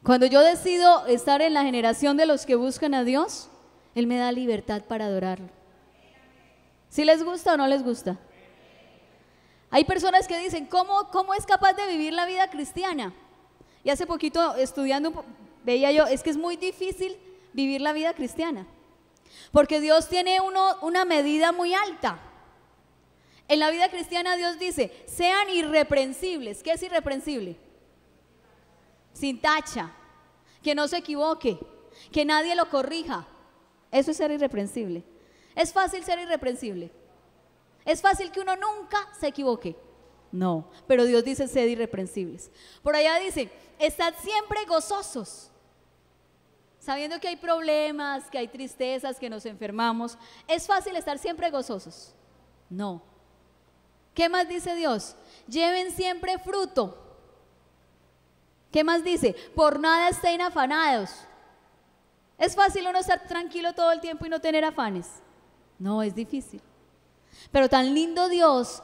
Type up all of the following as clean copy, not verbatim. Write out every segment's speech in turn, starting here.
Cuando yo decido estar en la generación de los que buscan a Dios, Él me da libertad para adorarlo. ¿Sí les gusta o no les gusta? Hay personas que dicen, ¿cómo es capaz de vivir la vida cristiana? Y hace poquito estudiando, veía yo, es que es muy difícil vivir la vida cristiana, porque Dios tiene una medida muy alta. En la vida cristiana Dios dice, sean irreprensibles. ¿Qué es irreprensible? Sin tacha, que no se equivoque, que nadie lo corrija. Eso es ser irreprensible. ¿Es fácil ser irreprensible? ¿Es fácil que uno nunca se equivoque? No, pero Dios dice sed irreprensibles. Por allá dice, estad siempre gozosos, sabiendo que hay problemas, que hay tristezas, que nos enfermamos. ¿Es fácil estar siempre gozosos? No. ¿Qué más dice Dios? Lleven siempre fruto. ¿Qué más dice? Por nada estén afanados. ¿Es fácil uno estar tranquilo todo el tiempo y no tener afanes? No, es difícil. Pero tan lindo Dios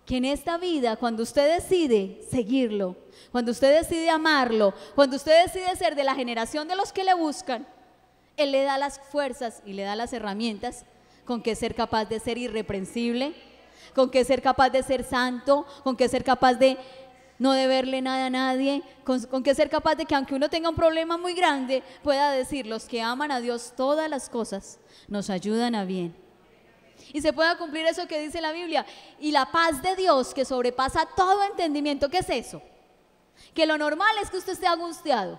que en esta vida, cuando usted decide seguirlo, cuando usted decide amarlo, cuando usted decide ser de la generación de los que le buscan, Él le da las fuerzas y le da las herramientas con que ser capaz de ser irreprensible, con que ser capaz de ser santo, con que ser capaz de no deberle nada a nadie, con que ser capaz de que aunque uno tenga un problema muy grande, pueda decir, los que aman a Dios, todas las cosas nos ayudan a bien. Y se pueda cumplir eso que dice la Biblia, y la paz de Dios que sobrepasa todo entendimiento. ¿Qué es eso? Que lo normal es que usted esté angustiado,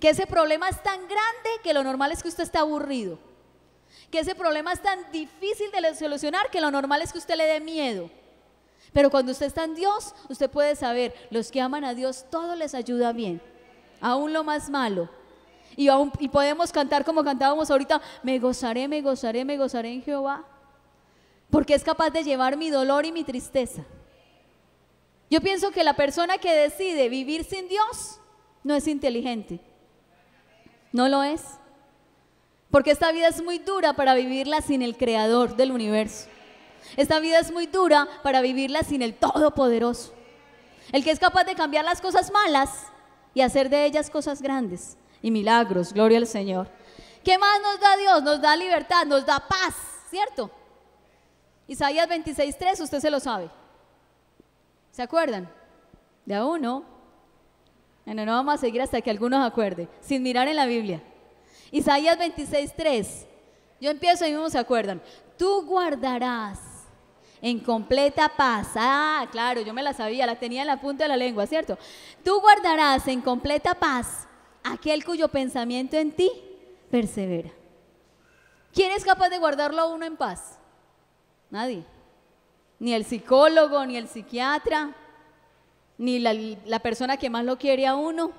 que ese problema es tan grande que lo normal es que usted esté aburrido, que ese problema es tan difícil de solucionar que lo normal es que usted le dé miedo. Pero cuando usted está en Dios, usted puede saber, los que aman a Dios, todo les ayuda bien, aún lo más malo. Y podemos cantar como cantábamos ahorita, me gozaré, me gozaré, me gozaré en Jehová, porque es capaz de llevar mi dolor y mi tristeza. Yo pienso que la persona que decide vivir sin Dios no es inteligente, no lo es, porque esta vida es muy dura para vivirla sin el Creador del universo. Esta vida es muy dura para vivirla sin el Todopoderoso, el que es capaz de cambiar las cosas malas y hacer de ellas cosas grandes y milagros. Gloria al Señor. ¿Qué más nos da Dios? Nos da libertad, nos da paz, ¿cierto? Isaías 26:3, usted se lo sabe. ¿Se acuerdan? De a uno. Bueno, no vamos a seguir hasta que algunos acuerde, sin mirar en la Biblia. Isaías 26:3. Yo empiezo y mismo se acuerdan. Tú guardarás en completa paz. Ah, claro, yo me la sabía, la tenía en la punta de la lengua, ¿cierto? Tú guardarás en completa paz aquel cuyo pensamiento en ti persevera. ¿Quién es capaz de guardarlo a uno en paz? Nadie. Ni el psicólogo, ni el psiquiatra, ni la persona que más lo quiere a uno.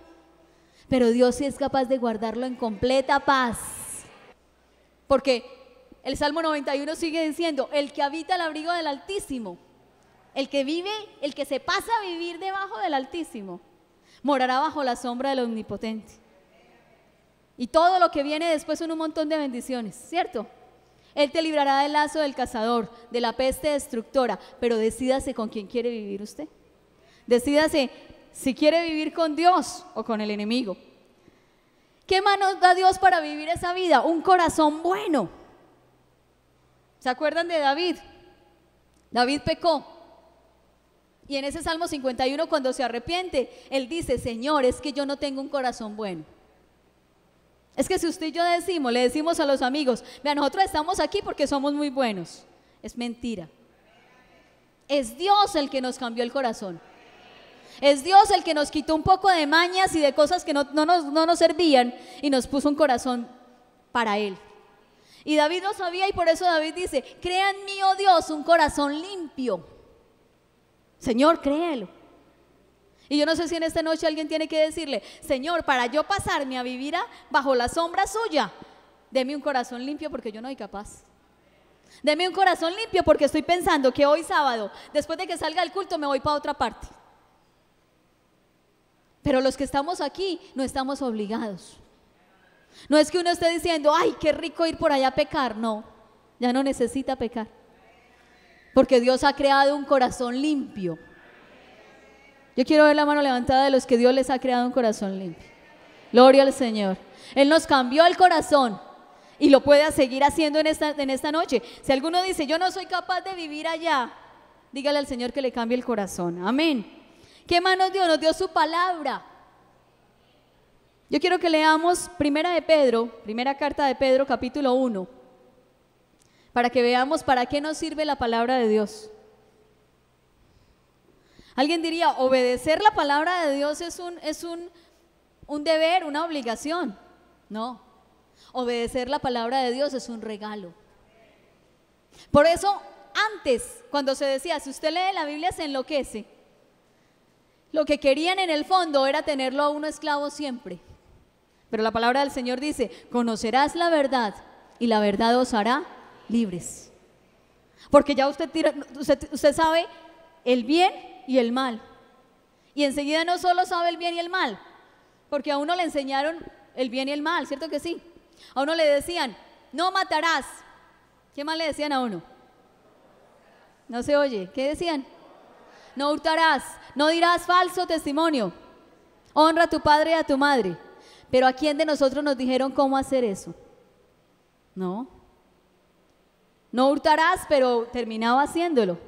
Pero Dios sí es capaz de guardarlo en completa paz. Porque el Salmo 91 sigue diciendo, el que habita el abrigo del Altísimo, el que vive, el que se pasa a vivir debajo del Altísimo, morará bajo la sombra del Omnipotente. Y todo lo que viene después son un montón de bendiciones, ¿cierto? Él te librará del lazo del cazador, de la peste destructora, pero decídase con quién quiere vivir usted. Decídase si quiere vivir con Dios o con el enemigo. ¿Qué más nos da Dios para vivir esa vida? Un corazón bueno. ¿Se acuerdan de David? David pecó. Y en ese Salmo 51, cuando se arrepiente, él dice, Señor, es que yo no tengo un corazón bueno. Es que si usted y yo le decimos a los amigos, vea, nosotros estamos aquí porque somos muy buenos. Es mentira. Es Dios el que nos cambió el corazón. Es Dios el que nos quitó un poco de mañas y de cosas que no nos servían y nos puso un corazón para Él. Y David lo sabía y por eso David dice, crea en mí, oh Dios, un corazón limpio. Señor, créelo. Y yo no sé si en esta noche alguien tiene que decirle, Señor, para yo pasarme a vivir bajo la sombra suya, deme un corazón limpio porque yo no soy capaz. Deme un corazón limpio porque estoy pensando que hoy sábado, después de que salga el culto, me voy para otra parte. Pero los que estamos aquí no estamos obligados. No es que uno esté diciendo, ay, qué rico ir por allá a pecar. No, ya no necesita pecar. Porque Dios ha creado un corazón limpio. Yo quiero ver la mano levantada de los que Dios les ha creado un corazón limpio. Gloria al Señor. Él nos cambió el corazón y lo puede seguir haciendo en esta noche. Si alguno dice, yo no soy capaz de vivir allá, dígale al Señor que le cambie el corazón. Amén. ¿Qué más nos dio? Nos dio su palabra. Yo quiero que leamos primera carta de Pedro, capítulo 1, para que veamos para qué nos sirve la palabra de Dios. Alguien diría, obedecer la palabra de Dios es un deber, una obligación. No, obedecer la palabra de Dios es un regalo. Por eso, antes, cuando se decía, si usted lee la Biblia se enloquece, lo que querían en el fondo era tenerlo a uno esclavo siempre. Pero la palabra del Señor dice, conocerás la verdad y la verdad os hará libres. Porque ya usted sabe el bien y el mal. Y enseguida no solo sabe el bien y el mal, porque a uno le enseñaron el bien y el mal, ¿cierto que sí? A uno le decían, no matarás. ¿Qué más le decían a uno? No se oye. ¿Qué decían? No hurtarás, no dirás falso testimonio, honra a tu padre y a tu madre. Pero ¿a quién de nosotros nos dijeron cómo hacer eso? No hurtarás, pero terminaba haciéndolo.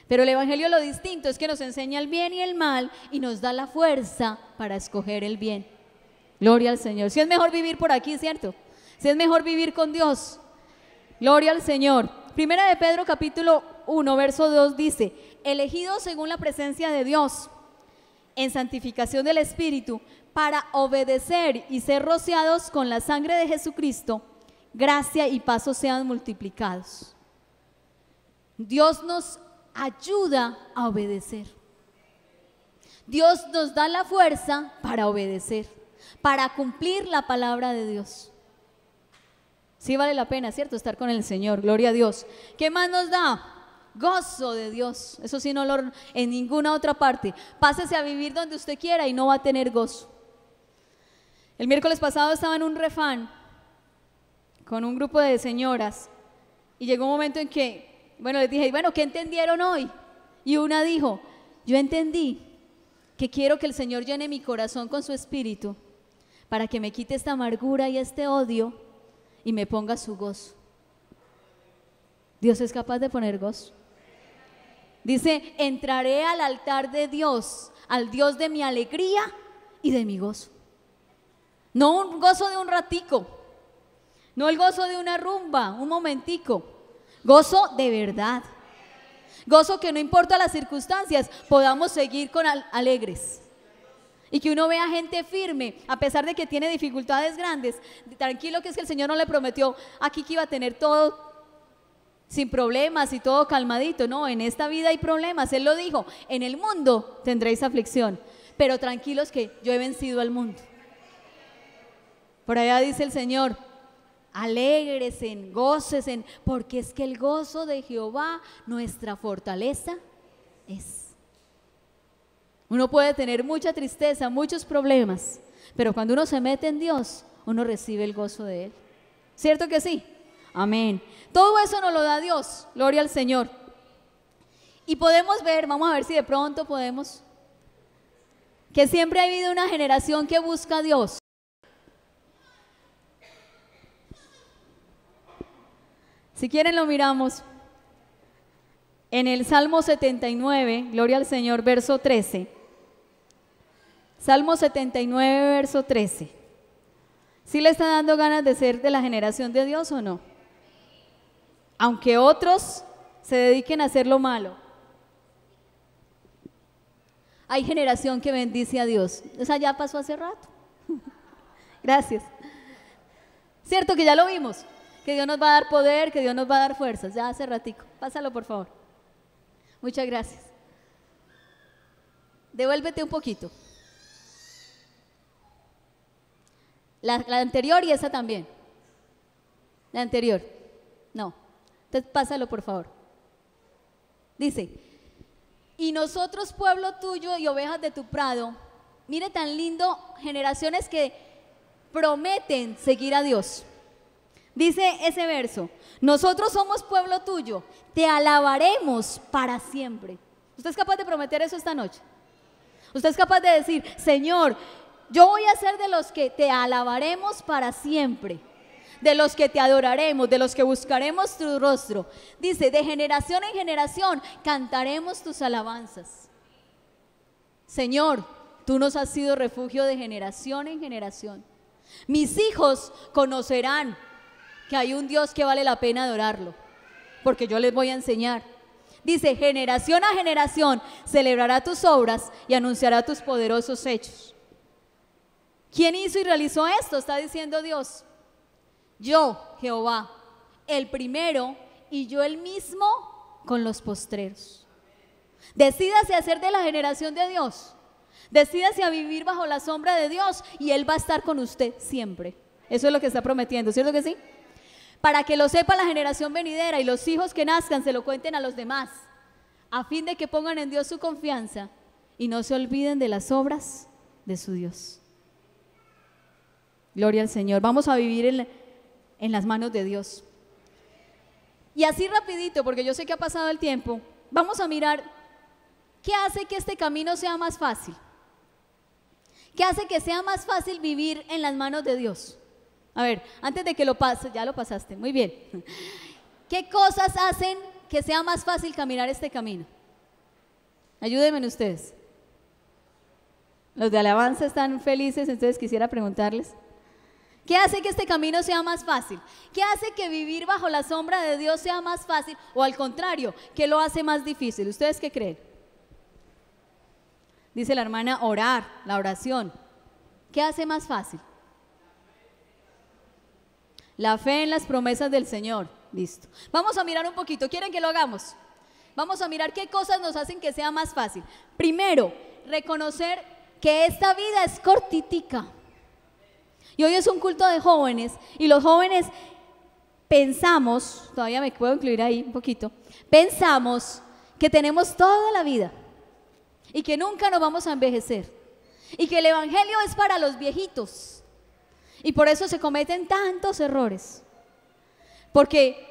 Pero el evangelio, lo distinto es que nos enseña el bien y el mal y nos da la fuerza para escoger el bien. Gloria al Señor. Si es mejor vivir por aquí, ¿cierto? Si es mejor vivir con Dios. Gloria al Señor. Primera de Pedro, capítulo 1, verso 2 dice, elegidos según la presencia de Dios, en santificación del Espíritu, para obedecer y ser rociados con la sangre de Jesucristo, gracia y paz sean multiplicados. Dios nos ayuda a obedecer. Dios nos da la fuerza para obedecer, para cumplir la palabra de Dios. Sí vale la pena, ¿cierto? Estar con el Señor, gloria a Dios. ¿Qué más nos da? Gozo de Dios. Eso sí, no lo en ninguna otra parte. Pásese a vivir donde usted quiera y no va a tener gozo. El miércoles pasado estaba en un refán con un grupo de señoras y llegó un momento en que, les dije, ¿qué entendieron hoy? Y una dijo, yo entendí que quiero que el Señor llene mi corazón con su espíritu para que me quite esta amargura y este odio y me ponga su gozo. Dios es capaz de poner gozo. Dice, entraré al altar de Dios, al Dios de mi alegría y de mi gozo. No un gozo de un ratico, no el gozo de una rumba, un momentico. Gozo de verdad. Gozo que no importa las circunstancias, podamos seguir alegres. Y que uno vea gente firme, a pesar de que tiene dificultades grandes. Tranquilo, que es que el Señor no le prometió aquí que iba a tener todo sin problemas y todo calmadito. No, en esta vida hay problemas. Él lo dijo, en el mundo tendréis aflicción, pero tranquilos que yo he vencido al mundo. Por allá dice el Señor, alégresen, gócesen, porque es que el gozo de Jehová, nuestra fortaleza, es. Uno puede tener mucha tristeza, muchos problemas, pero cuando uno se mete en Dios, uno recibe el gozo de Él. ¿Cierto que sí? Amén. Todo eso nos lo da Dios, gloria al Señor. Y podemos ver, vamos a ver si de pronto podemos, que siempre ha habido una generación que busca a Dios. Si quieren lo miramos en el Salmo 79, gloria al Señor, verso 13. Salmo 79, verso 13. ¿Sí le está dando ganas de ser de la generación de Dios o no? Aunque otros se dediquen a hacer lo malo, hay generación que bendice a Dios. Esa ya pasó hace rato. Gracias. Cierto que ya lo vimos, que Dios nos va a dar poder, que Dios nos va a dar fuerzas. Ya hace ratico. Pásalo, por favor. Muchas gracias. Devuélvete un poquito. La anterior y esa también. La anterior. No. Entonces pásalo, por favor. Dice, y nosotros, pueblo tuyo y ovejas de tu prado. Mire tan lindo, generaciones que prometen seguir a Dios. Dice ese verso, nosotros somos pueblo tuyo, te alabaremos para siempre. ¿Usted es capaz de prometer eso esta noche? ¿Usted es capaz de decir, Señor, Yo voy a ser de los que te alabaremos para siempre, de los que te adoraremos, de los que buscaremos tu rostro. Dice, de generación en generación cantaremos tus alabanzas. Señor, tú nos has sido refugio de generación en generación. Mis hijos conocerán que hay un Dios que vale la pena adorarlo, porque yo les voy a enseñar. Dice, generación a generación celebrará tus obras y anunciará tus poderosos hechos. ¿Quién hizo y realizó esto? Está diciendo Dios. Yo, Jehová, el primero, y yo el mismo con los postreros. Decídase a ser de la generación de Dios. Decídase a vivir bajo la sombra de Dios y Él va a estar con usted siempre. Eso es lo que está prometiendo, ¿cierto que sí? Para que lo sepa la generación venidera y los hijos que nazcan se lo cuenten a los demás, a fin de que pongan en Dios su confianza y no se olviden de las obras de su Dios. Gloria al Señor. Vamos a vivir en las manos de Dios. Y así rapidito, porque yo sé que ha pasado el tiempo, vamos a mirar qué hace que este camino sea más fácil. ¿Qué hace que sea más fácil vivir en las manos de Dios? A ver, antes de que lo pases, ya lo pasaste, muy bien. ¿Qué cosas hacen que sea más fácil caminar este camino? Ayúdenme ustedes. Los de alabanza están felices, entonces quisiera preguntarles. ¿Qué hace que este camino sea más fácil? ¿Qué hace que vivir bajo la sombra de Dios sea más fácil? O al contrario, ¿qué lo hace más difícil? ¿Ustedes qué creen? Dice la hermana, orar, la oración. ¿Qué hace más fácil? La fe en las promesas del Señor. Listo. Vamos a mirar un poquito. ¿Quieren que lo hagamos? Vamos a mirar qué cosas nos hacen que sea más fácil. Primero, reconocer que esta vida es cortitica. Y hoy es un culto de jóvenes. Y los jóvenes pensamos, todavía me puedo incluir ahí un poquito, pensamos que tenemos toda la vida y que nunca nos vamos a envejecer. Y que el evangelio es para los viejitos. Y por eso se cometen tantos errores. Porque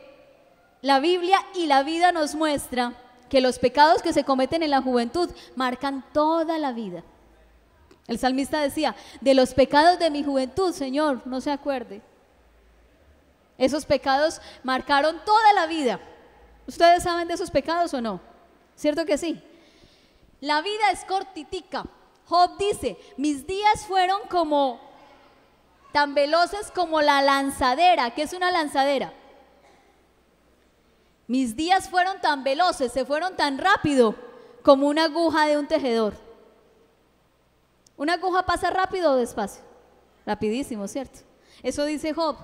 la Biblia y la vida nos muestra que los pecados que se cometen en la juventud marcan toda la vida. El salmista decía, de los pecados de mi juventud, Señor, no se acuerde. Esos pecados marcaron toda la vida. ¿Ustedes saben de esos pecados o no? ¿Cierto que sí? La vida es cortitica. Job dice, mis días fueron como tan veloces como la lanzadera. ¿Qué es una lanzadera? Mis días fueron tan veloces, se fueron tan rápido como una aguja de un tejedor. ¿Una aguja pasa rápido o despacio? Rapidísimo, ¿cierto? Eso dice Job.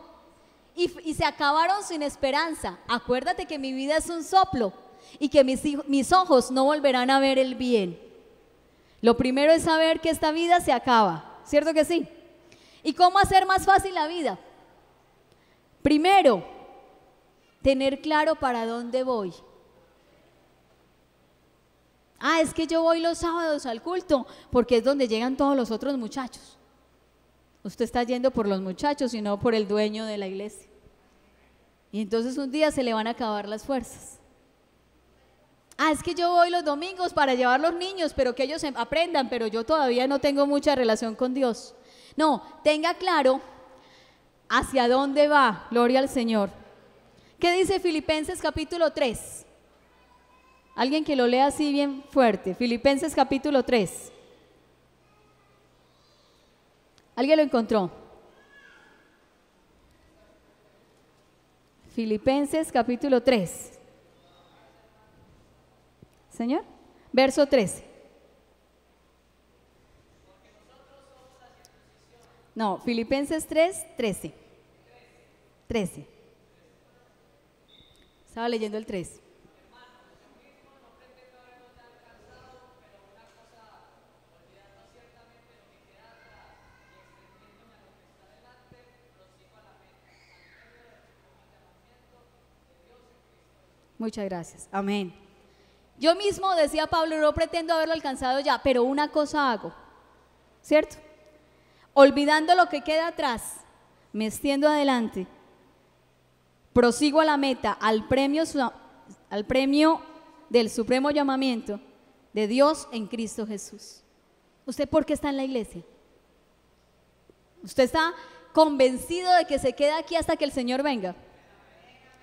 Y se acabaron sin esperanza. Acuérdate que mi vida es un soplo y que mis ojos no volverán a ver el bien. Lo primero es saber que esta vida se acaba, ¿cierto que sí? ¿Y cómo hacer más fácil la vida? Primero, tener claro para dónde voy. Ah, es que yo voy los sábados al culto porque es donde llegan todos los otros muchachos. Usted está yendo por los muchachos y no por el dueño de la iglesia. Y entonces un día se le van a acabar las fuerzas. Ah, es que yo voy los domingos para llevar los niños, pero que ellos aprendan, pero yo todavía no tengo mucha relación con Dios. No, tenga claro hacia dónde va, gloria al Señor. ¿Qué dice Filipenses capítulo 3? Alguien que lo lea así bien fuerte. Filipenses capítulo 3. ¿Alguien lo encontró? Filipenses capítulo 3. Señor, verso 13. No, Filipenses 3, 13. 13. Estaba leyendo el 3. Muchas gracias. Amén. Yo mismo, decía Pablo, no pretendo haberlo alcanzado ya, pero una cosa hago, ¿cierto? Olvidando lo que queda atrás, me extiendo adelante, prosigo a la meta, al premio del supremo llamamiento de Dios en Cristo Jesús. ¿Usted por qué está en la iglesia? ¿Usted está convencido de que se queda aquí hasta que el Señor venga?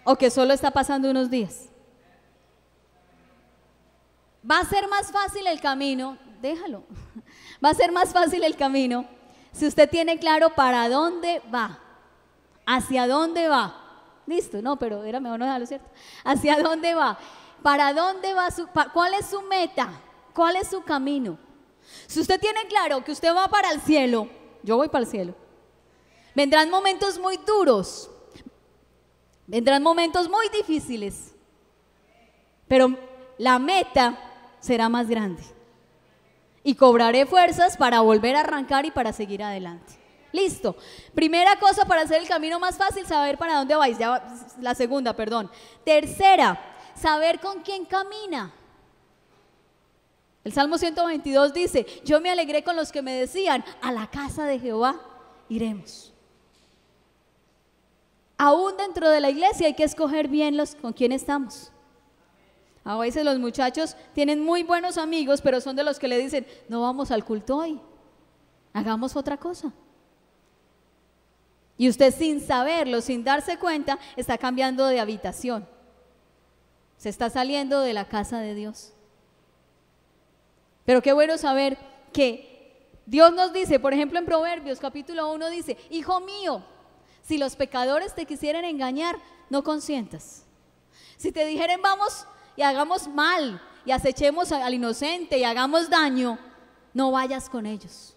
¿O que solo está pasando unos días? Va a ser más fácil el camino, déjalo. Va a ser más fácil el camino si usted tiene claro para dónde va, hacia dónde va. Listo, no, pero era mejor no dejarlo, ¿cierto? ¿Hacia dónde va? ¿Para dónde va? ¿Cuál es su meta? ¿Cuál es su camino? Si usted tiene claro que usted va para el cielo, yo voy para el cielo. Vendrán momentos muy duros, vendrán momentos muy difíciles, pero la meta será más grande. Y cobraré fuerzas para volver a arrancar y para seguir adelante. Listo. Primera cosa para hacer el camino más fácil, saber para dónde vais. La segunda, perdón. Tercera, saber con quién camina. El Salmo 122 dice: yo me alegré con los que me decían, a la casa de Jehová iremos. Aún dentro de la iglesia hay que escoger bien con quién estamos. A veces los muchachos tienen muy buenos amigos, pero son de los que le dicen: no vamos al culto hoy, hagamos otra cosa. Y usted, sin saberlo, sin darse cuenta, está cambiando de habitación. Se está saliendo de la casa de Dios. Pero qué bueno saber que Dios nos dice, por ejemplo en Proverbios capítulo 1 dice: hijo mío, si los pecadores te quisieran engañar, no consientas. Si te dijeren vamos y hagamos mal y acechemos al inocente y hagamos daño, no vayas con ellos.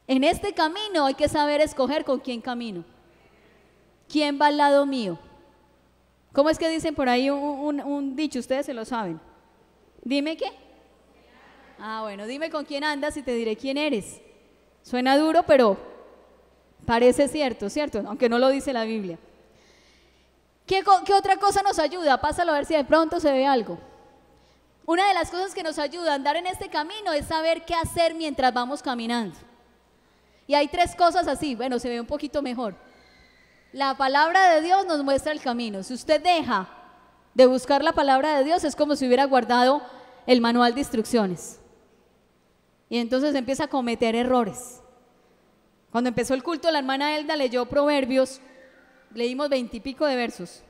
En este camino hay que saber escoger con quién camino. ¿Quién va al lado mío? ¿Cómo es que dicen por ahí un dicho? Ustedes se lo saben. Dime qué. Ah, bueno, dime con quién andas y te diré quién eres. Suena duro, pero parece cierto, ¿cierto? Aunque no lo dice la Biblia. ¿Qué otra cosa nos ayuda? Pásalo a ver si de pronto se ve algo. Una de las cosas que nos ayuda a andar en este camino es saber qué hacer mientras vamos caminando. Y hay tres cosas así, bueno, se ve un poquito mejor. La palabra de Dios nos muestra el camino. Si usted deja de buscar la palabra de Dios, es como si hubiera guardado el manual de instrucciones. Y entonces empieza a cometer errores. Cuando empezó el culto, la hermana Elda leyó Proverbios. Leímos 20 y pico de versos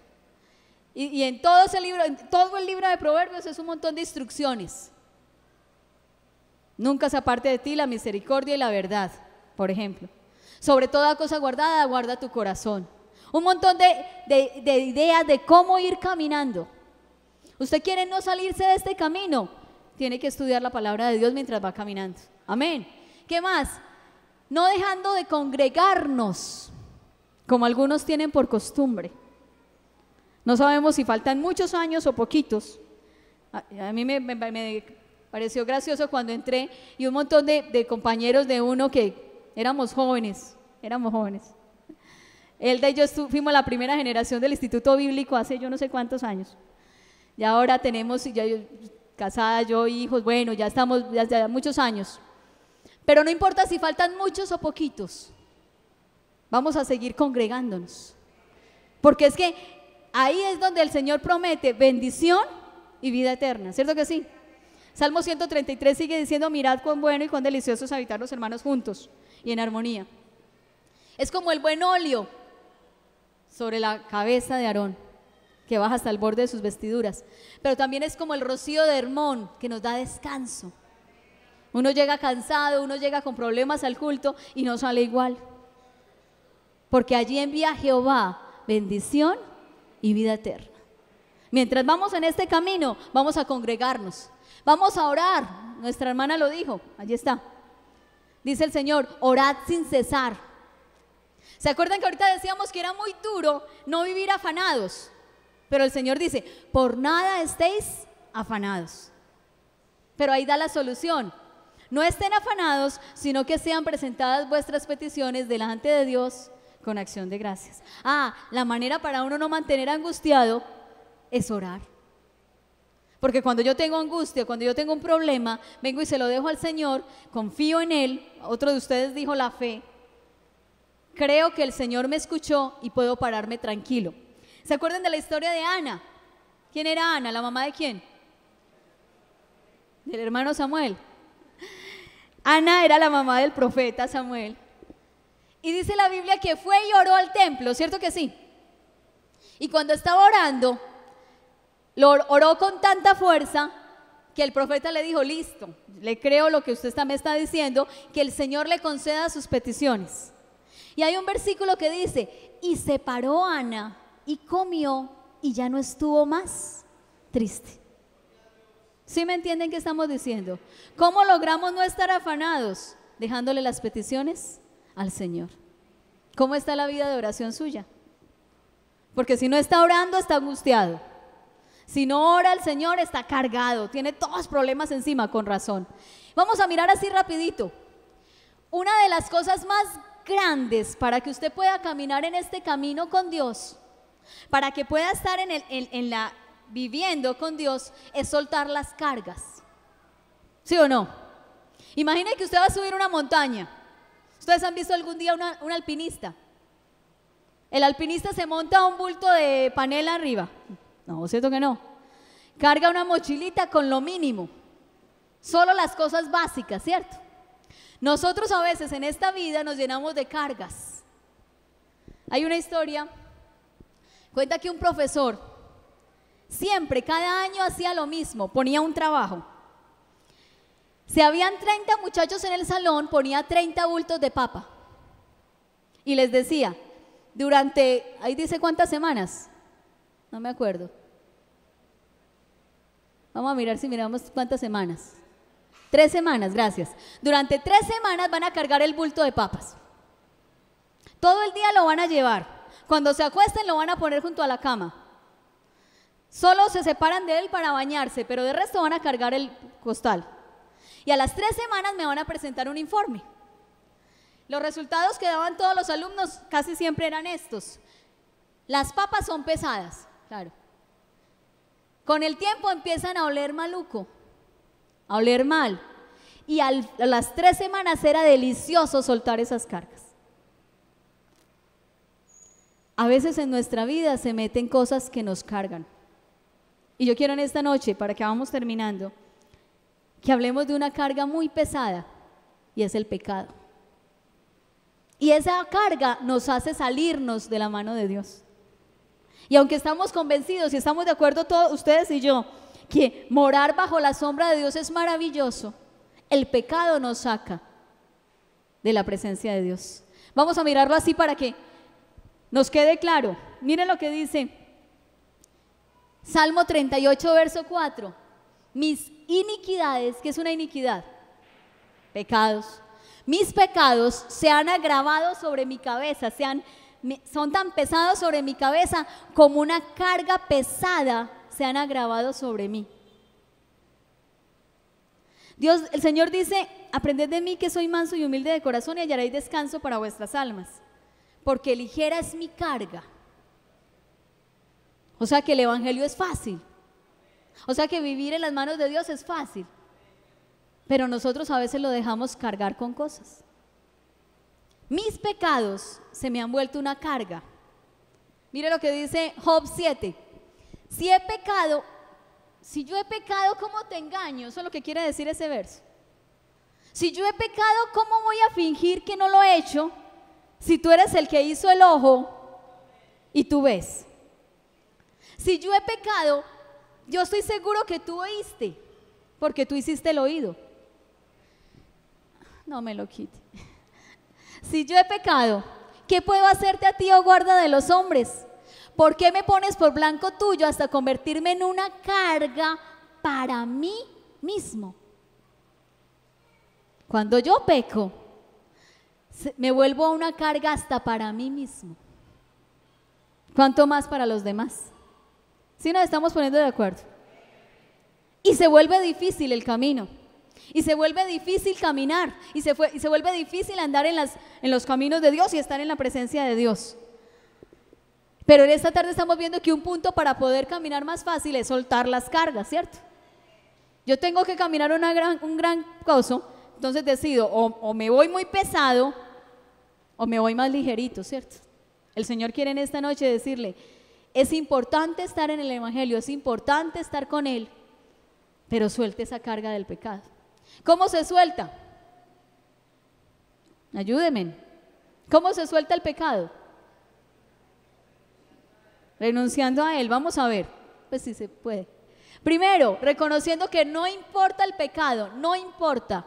y en todo ese libro, en todo el libro de Proverbios es un montón de instrucciones. Nunca se aparte de ti la misericordia y la verdad, por ejemplo. Sobre toda cosa guardada, guarda tu corazón. Un montón de ideas de cómo ir caminando. Usted quiere no salirse de este camino, tiene que estudiar la palabra de Dios mientras va caminando. Amén. ¿Qué más? No dejando de congregarnos, como algunos tienen por costumbre. No sabemos si faltan muchos años o poquitos. A mí me pareció gracioso cuando entré y un montón de compañeros de uno que éramos jóvenes. Elda y yo fuimos la primera generación del Instituto Bíblico hace yo no sé cuántos años. Y ahora tenemos, ya yo, casada, yo, hijos, bueno, ya estamos ya muchos años. Pero no importa si faltan muchos o poquitos. Vamos a seguir congregándonos, porque es que ahí es donde el Señor promete bendición y vida eterna, ¿cierto que sí? Salmo 133 sigue diciendo: mirad cuán bueno y cuán delicioso es habitar los hermanos juntos y en armonía. Es como el buen óleo sobre la cabeza de Aarón, que baja hasta el borde de sus vestiduras, pero también es como el rocío de Hermón, que nos da descanso. Uno llega cansado, uno llega con problemas al culto y no sale igual. Porque allí envía Jehová bendición y vida eterna. Mientras vamos en este camino, vamos a congregarnos, vamos a orar. Nuestra hermana lo dijo, allí está. Dice el Señor: orad sin cesar. ¿Se acuerdan que ahorita decíamos que era muy duro no vivir afanados? Pero el Señor dice: por nada estéis afanados. Pero ahí da la solución: no estén afanados, sino que sean presentadas vuestras peticiones delante de Dios con acción de gracias. La manera para uno no mantener angustiado es orar. Porque cuando yo tengo angustia, cuando yo tengo un problema, vengo y se lo dejo al Señor, confío en Él. Otro de ustedes dijo la fe. Creo que el Señor me escuchó y puedo pararme tranquilo. ¿Se acuerdan de la historia de Ana? ¿Quién era Ana? ¿La mamá de quién? Del hermano Samuel. Ana era la mamá del profeta Samuel. Y dice la Biblia que fue y oró al templo, ¿cierto que sí? Y cuando estaba orando, lo oró con tanta fuerza que el profeta le dijo, listo, le creo lo que usted me está diciendo, que el Señor le conceda sus peticiones. Y hay un versículo que dice, y se paró Ana y comió y ya no estuvo más triste. ¿Sí me entienden qué estamos diciendo? ¿Cómo logramos no estar afanados? Dejándole las peticiones al Señor. ¿Cómo está la vida de oración suya? Porque si no está orando, está angustiado. Si no ora al Señor, está cargado, tiene todos los problemas encima, con razón. Vamos a mirar así rapidito. Una de las cosas más grandes para que usted pueda caminar en este camino con Dios, para que pueda estar viviendo con Dios, es soltar las cargas. ¿Sí o no? Imagine que usted va a subir una montaña. ¿Ustedes han visto algún día un alpinista? El alpinista se monta un bulto de panela arriba. No, ¿cierto que no? Carga una mochilita con lo mínimo, solo las cosas básicas, ¿cierto? Nosotros a veces en esta vida nos llenamos de cargas. Hay una historia, cuenta que un profesor siempre, cada año hacía lo mismo, ponía un trabajo. Si habían 30 muchachos en el salón, ponía 30 bultos de papa. Y les decía, durante, ahí dice cuántas semanas, no me acuerdo. Vamos a mirar si miramos cuántas semanas. 3 semanas, gracias. Durante 3 semanas van a cargar el bulto de papas. Todo el día lo van a llevar. Cuando se acuesten lo van a poner junto a la cama. Solo se separan de él para bañarse, pero de resto van a cargar el costal. Y a las 3 semanas me van a presentar un informe. Los resultados que daban todos los alumnos casi siempre eran estos. Las papas son pesadas, claro. Con el tiempo empiezan a oler maluco, a oler mal. Y a las 3 semanas era delicioso soltar esas cargas. A veces en nuestra vida se meten cosas que nos cargan. Y yo quiero en esta noche, para que vamos terminando, que hablemos de una carga muy pesada, y es el pecado. Y esa carga nos hace salirnos de la mano de Dios. Y aunque estamos convencidos y estamos de acuerdo todos ustedes y yo, que morar bajo la sombra de Dios es maravilloso, el pecado nos saca de la presencia de Dios. Vamos a mirarlo así para que nos quede claro. Miren lo que dice Salmo 38, verso 4. Mis iniquidades, ¿qué es una iniquidad? Pecados. Mis pecados se han agravado sobre mi cabeza, son tan pesados sobre mi cabeza como una carga pesada se han agravado sobre mí. Dios, el Señor dice, aprended de mí que soy manso y humilde de corazón y hallaréis descanso para vuestras almas, porque ligera es mi carga. O sea que el evangelio es fácil. O sea que vivir en las manos de Dios es fácil. Pero nosotros a veces lo dejamos cargar con cosas. Mis pecados se me han vuelto una carga. Mire lo que dice Job 7. Si yo he pecado, ¿cómo te engaño? Eso es lo que quiere decir ese verso. Si yo he pecado, ¿cómo voy a fingir que no lo he hecho? Si tú eres el que hizo el ojo y tú ves. Si yo he pecado, yo estoy seguro que tú oíste, porque tú hiciste el oído. No me lo quite. Si yo he pecado, ¿qué puedo hacerte a ti, oh guarda de los hombres? ¿Por qué me pones por blanco tuyo hasta convertirme en una carga para mí mismo? Cuando yo peco, me vuelvo una carga hasta para mí mismo. ¿Cuánto más para los demás? ¿Sí nos estamos poniendo de acuerdo? Y se vuelve difícil el camino. Y se vuelve difícil caminar. Y se vuelve difícil andar en los caminos de Dios y estar en la presencia de Dios. Pero en esta tarde estamos viendo que un punto para poder caminar más fácil es soltar las cargas, ¿cierto? Yo tengo que caminar un gran coso, entonces decido o me voy muy pesado o me voy más ligerito, ¿cierto? El Señor quiere en esta noche decirle, es importante estar en el evangelio, es importante estar con Él, pero suelte esa carga del pecado. ¿Cómo se suelta? Ayúdenme. ¿Cómo se suelta el pecado? Renunciando a él. Vamos a ver, pues sí se puede. Primero, reconociendo que no importa el pecado, no importa.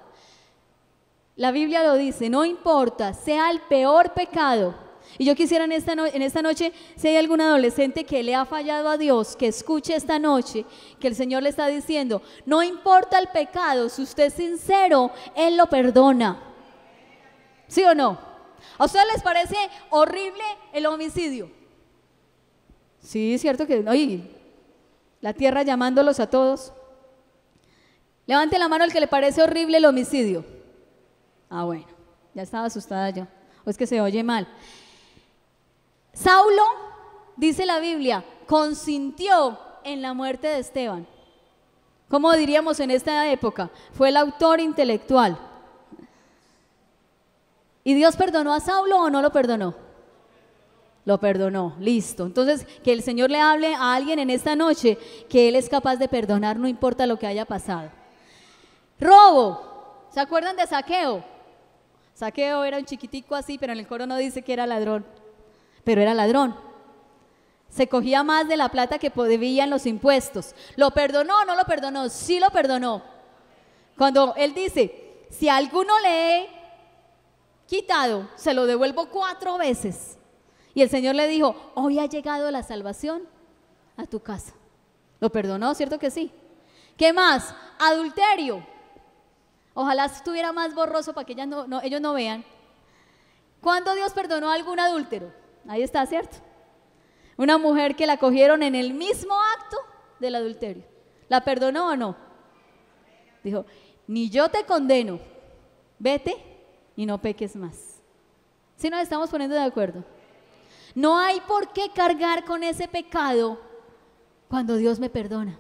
La Biblia lo dice, no importa, sea el peor pecado. Y yo quisiera en esta noche, si hay algún adolescente que le ha fallado a Dios, que escuche esta noche, que el Señor le está diciendo, no importa el pecado, si usted es sincero, Él lo perdona. ¿Sí o no? ¿A ustedes les parece horrible el homicidio? Sí, es cierto que, oye, la tierra llamándolos a todos. Levante la mano el que le parece horrible el homicidio. Ah, bueno, ya estaba asustada yo. O es que se oye mal. Saulo, dice la Biblia, consintió en la muerte de Esteban. ¿Cómo diríamos en esta época? Fue el autor intelectual. ¿Y Dios perdonó a Saulo o no lo perdonó? Lo perdonó, listo. Entonces, que el Señor le hable a alguien en esta noche que Él es capaz de perdonar, no importa lo que haya pasado. Robo, ¿se acuerdan de Zaqueo? Zaqueo era un chiquitico así, pero en el coro no dice que era ladrón, pero era ladrón. Se cogía más de la plata que debían los impuestos. ¿Lo perdonó o no lo perdonó? Sí lo perdonó. Cuando Él dice, si a alguno le he quitado, se lo devuelvo 4 veces. Y el Señor le dijo, hoy ha llegado la salvación a tu casa. ¿Lo perdonó? ¿Cierto que sí? ¿Qué más? Adulterio. Ojalá estuviera más borroso para que ellos no vean. ¿Cuándo Dios perdonó a algún adúltero? Ahí está, ¿cierto? Una mujer que la cogieron en el mismo acto del adulterio. ¿La perdonó o no? Dijo, ni yo te condeno, vete y no peques más. ¿Sí nos estamos poniendo de acuerdo? No hay por qué cargar con ese pecado cuando Dios me perdona.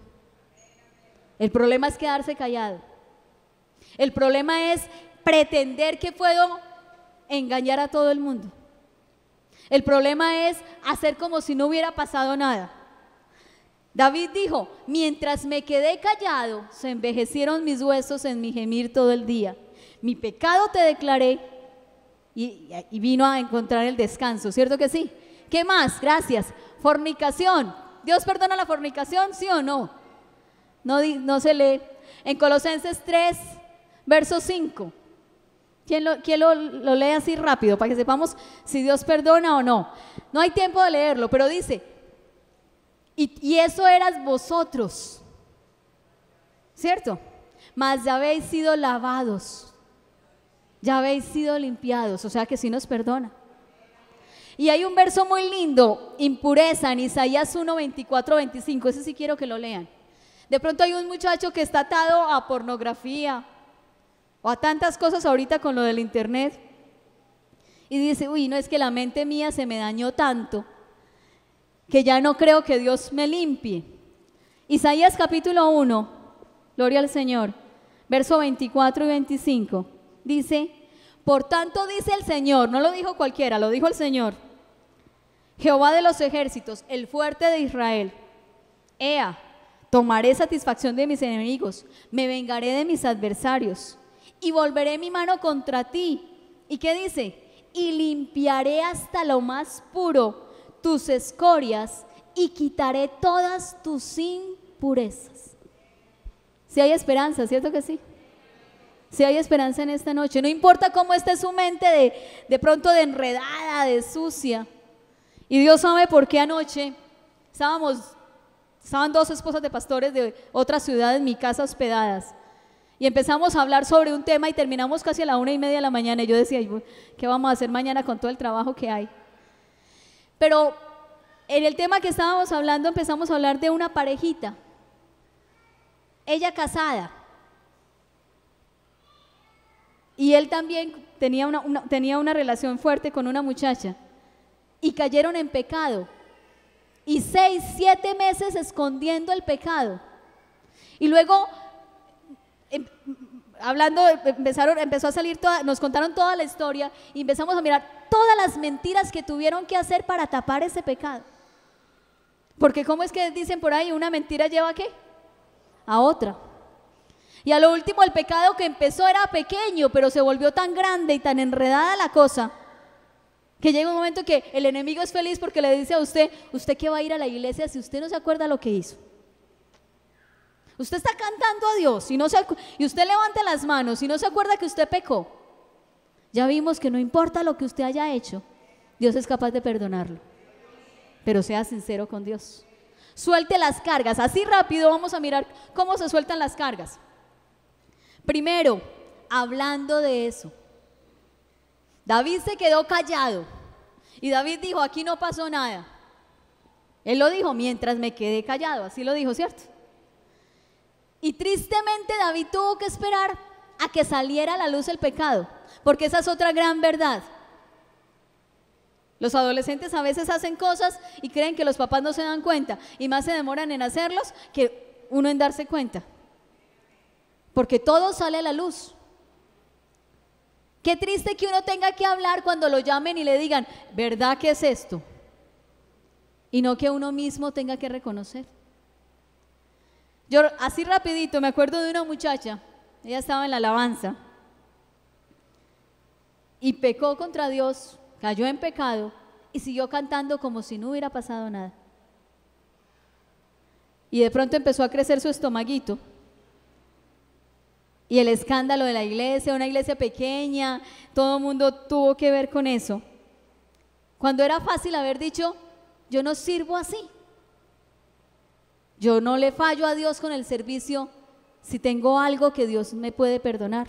El problema es quedarse callado. El problema es pretender que puedo engañar a todo el mundo. El problema es hacer como si no hubiera pasado nada. David dijo, mientras me quedé callado, se envejecieron mis huesos en mi gemir todo el día. Mi pecado te declaré y vino a encontrar el descanso, ¿cierto que sí? ¿Qué más? Gracias. Fornicación. ¿Dios perdona la fornicación? ¿Sí o no? No se lee. En Colosenses 3, verso 5. ¿Quién lo lee así rápido para que sepamos si Dios perdona o no? No hay tiempo de leerlo, pero dice, y eso eras vosotros, ¿cierto? Mas ya habéis sido lavados, ya habéis sido limpiados, o sea que sí nos perdona. Y hay un verso muy lindo, impureza, en Isaías 1, 24, 25, ese sí quiero que lo lean. De pronto hay un muchacho que está atado a pornografía o a tantas cosas ahorita con lo del internet y dice, uy, no, es que la mente mía se me dañó tanto que ya no creo que Dios me limpie. Isaías capítulo 1, gloria al Señor, verso 24 y 25, dice, por tanto dice el Señor, no lo dijo cualquiera, lo dijo el Señor, Jehová de los ejércitos, el fuerte de Israel, Ea, tomaré satisfacción de mis enemigos, me vengaré de mis adversarios y volveré mi mano contra ti. ¿Y qué dice? Y limpiaré hasta lo más puro tus escorias y quitaré todas tus impurezas. Si hay esperanza, ¿cierto que sí? Si hay esperanza en esta noche, no importa cómo esté su mente de pronto de enredada, de sucia. Y Dios sabe por qué anoche estaban 2 esposas de pastores de otra ciudad en mi casa hospedadas y empezamos a hablar sobre un tema y terminamos casi a la 1:30 de la mañana y yo decía, ¿qué vamos a hacer mañana con todo el trabajo que hay? Pero en el tema que estábamos hablando empezamos a hablar de una parejita, ella casada y él también tenía una relación fuerte con una muchacha y cayeron en pecado. Y 6, 7 meses escondiendo el pecado. Y luego, empezó a salir nos contaron toda la historia y empezamos a mirar todas las mentiras que tuvieron que hacer para tapar ese pecado. Porque ¿cómo es que dicen por ahí? Una mentira lleva ¿a qué? A otra. Y a lo último el pecado que empezó era pequeño, pero se volvió tan grande y tan enredada la cosa Que llega un momento que el enemigo es feliz porque le dice a usted, ¿usted qué va a ir a la iglesia si usted no se acuerda lo que hizo? Usted está cantando a Dios y usted levanta las manos y no se acuerda que usted pecó. Ya vimos que no importa lo que usted haya hecho, Dios es capaz de perdonarlo. Pero sea sincero con Dios. Suelte las cargas. Así rápido vamos a mirar cómo se sueltan las cargas. Primero, hablando de eso. David se quedó callado y David dijo, aquí no pasó nada. Él lo dijo, mientras me quedé callado, así lo dijo, ¿cierto? Y tristemente David tuvo que esperar a que saliera a la luz el pecado, porque esa es otra gran verdad. Los adolescentes a veces hacen cosas y creen que los papás no se dan cuenta, y más se demoran en hacerlos que uno en darse cuenta, porque todo sale a la luz. Qué triste que uno tenga que hablar cuando lo llamen y le digan, ¿verdad que es esto? Y no que uno mismo tenga que reconocer. Yo así rapidito me acuerdo de una muchacha, ella estaba en la alabanza y pecó contra Dios, cayó en pecado y siguió cantando como si no hubiera pasado nada. Y de pronto empezó a crecer su estomaguito. Y el escándalo de la iglesia, una iglesia pequeña, todo el mundo tuvo que ver con eso. Cuando era fácil haber dicho, yo no sirvo así. Yo no le fallo a Dios con el servicio si tengo algo que Dios me puede perdonar.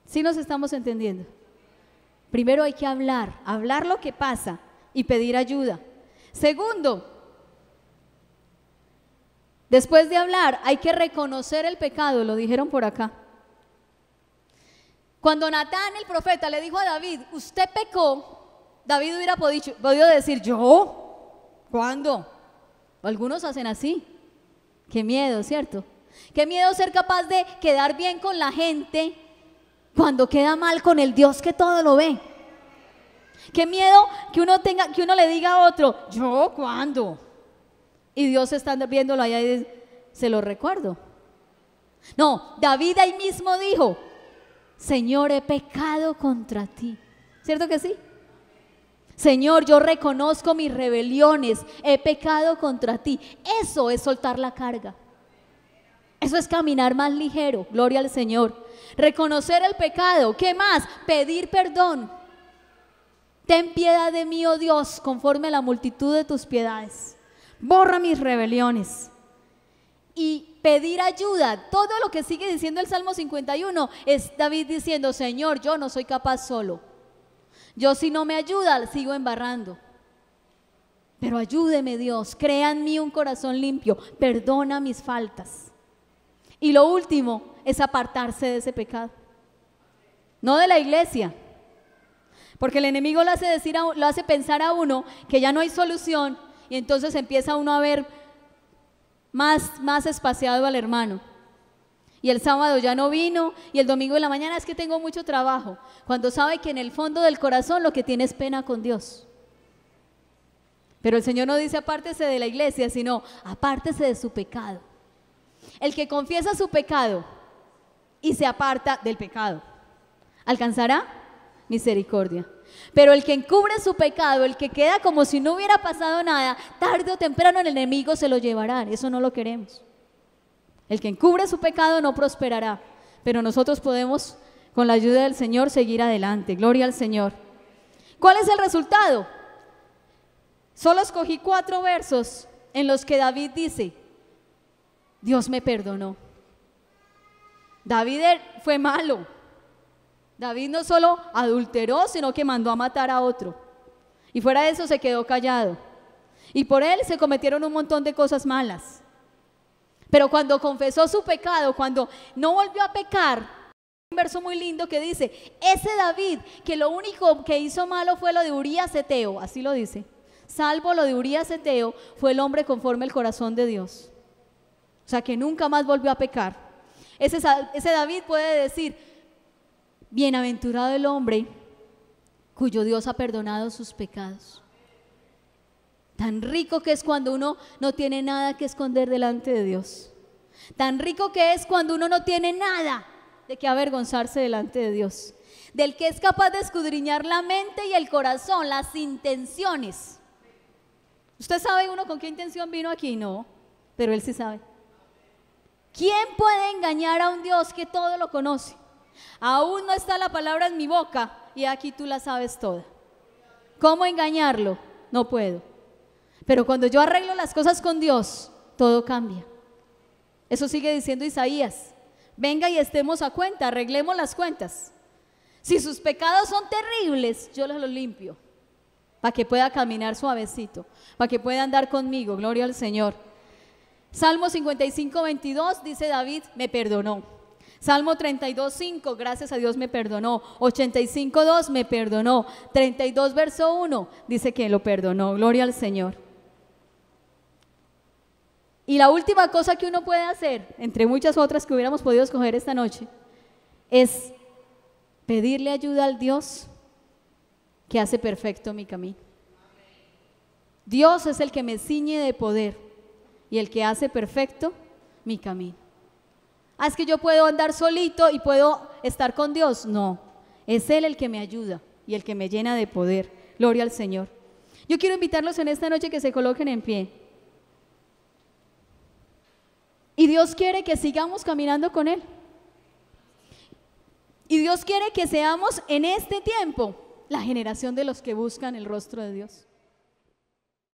¿Sí nos estamos entendiendo? Primero hay que hablar lo que pasa y pedir ayuda. Segundo, después de hablar, hay que reconocer el pecado, lo dijeron por acá. Cuando Natán, el profeta, le dijo a David, usted pecó, David hubiera podido decir, ¿yo? ¿Cuándo? Algunos hacen así. Qué miedo, ¿cierto? Qué miedo ser capaz de quedar bien con la gente cuando queda mal con el Dios que todo lo ve. Qué miedo que uno le diga a otro, ¿yo? ¿Cuándo? Y Dios está viéndolo allá y dice, se lo recuerdo. No, David ahí mismo dijo, Señor, he pecado contra ti. ¿Cierto que sí? Señor, yo reconozco mis rebeliones, he pecado contra ti. Eso es soltar la carga. Eso es caminar más ligero, gloria al Señor. Reconocer el pecado, ¿qué más? Pedir perdón. Ten piedad de mí, oh Dios, conforme a la multitud de tus piedades. Borra mis rebeliones. Y pedir ayuda. Todo lo que sigue diciendo el Salmo 51 es David diciendo, Señor, yo no soy capaz solo. Yo si no me ayuda, sigo embarrando. Pero ayúdeme Dios, crea en mí un corazón limpio, perdona mis faltas. Y lo último es apartarse de ese pecado. No de la iglesia. Porque el enemigo lo hace pensar a uno que ya no hay solución y entonces empieza uno a ver más espaciado al hermano. Y el sábado ya no vino y el domingo en la mañana es que tengo mucho trabajo, cuando sabe que en el fondo del corazón lo que tiene es pena con Dios. Pero el Señor no dice apártese de la iglesia, sino apártese de su pecado. El que confiesa su pecado y se aparta del pecado, alcanzará misericordia. Pero el que encubre su pecado, el que queda como si no hubiera pasado nada, tarde o temprano el enemigo se lo llevará. Eso no lo queremos. El que encubre su pecado no prosperará, pero nosotros podemos, con la ayuda del Señor, seguir adelante. Gloria al Señor. ¿Cuál es el resultado? Solo escogí 4 versos en los que David dice, Dios me perdonó. David fue malo. David no solo adulteró, sino que mandó a matar a otro. Y fuera de eso se quedó callado. Y por él se cometieron un montón de cosas malas. Pero cuando confesó su pecado, cuando no volvió a pecar, un verso muy lindo que dice, ese David que lo único que hizo malo fue lo de Urías Eteo, así lo dice, salvo lo de Urías Eteo, fue el hombre conforme al corazón de Dios. O sea que nunca más volvió a pecar. Ese David puede decir, bienaventurado el hombre cuyo Dios ha perdonado sus pecados. Tan rico que es cuando uno no tiene nada que esconder delante de Dios. Tan rico que es cuando uno no tiene nada de que avergonzarse delante de Dios. del que es capaz de escudriñar la mente y el corazón, las intenciones. ¿Usted sabe uno con qué intención vino aquí? No, pero Él sí sabe. ¿Quién puede engañar a un Dios que todo lo conoce? Aún no está la palabra en mi boca y aquí tú la sabes toda. ¿Cómo engañarlo? No puedo. Pero cuando yo arreglo las cosas con Dios, todo cambia. Eso sigue diciendo Isaías. Venga y estemos a cuenta, arreglemos las cuentas. Si sus pecados son terribles, yo los limpio, para que pueda caminar suavecito, para que pueda andar conmigo, gloria al Señor. Salmo 55, 22 dice David, me perdonó. Salmo 32, 5, gracias a Dios me perdonó. 85, 2, me perdonó. 32, verso 1, dice que lo perdonó, gloria al Señor. Y la última cosa que uno puede hacer, entre muchas otras que hubiéramos podido escoger esta noche, es pedirle ayuda al Dios que hace perfecto mi camino. Dios es el que me ciñe de poder y el que hace perfecto mi camino. Es que yo puedo andar solito y puedo estar con Dios. No, es Él el que me ayuda y el que me llena de poder. Gloria al Señor. Yo quiero invitarlos en esta noche que se coloquen en pie. Y Dios quiere que sigamos caminando con Él. Y Dios quiere que seamos en este tiempo la generación de los que buscan el rostro de Dios.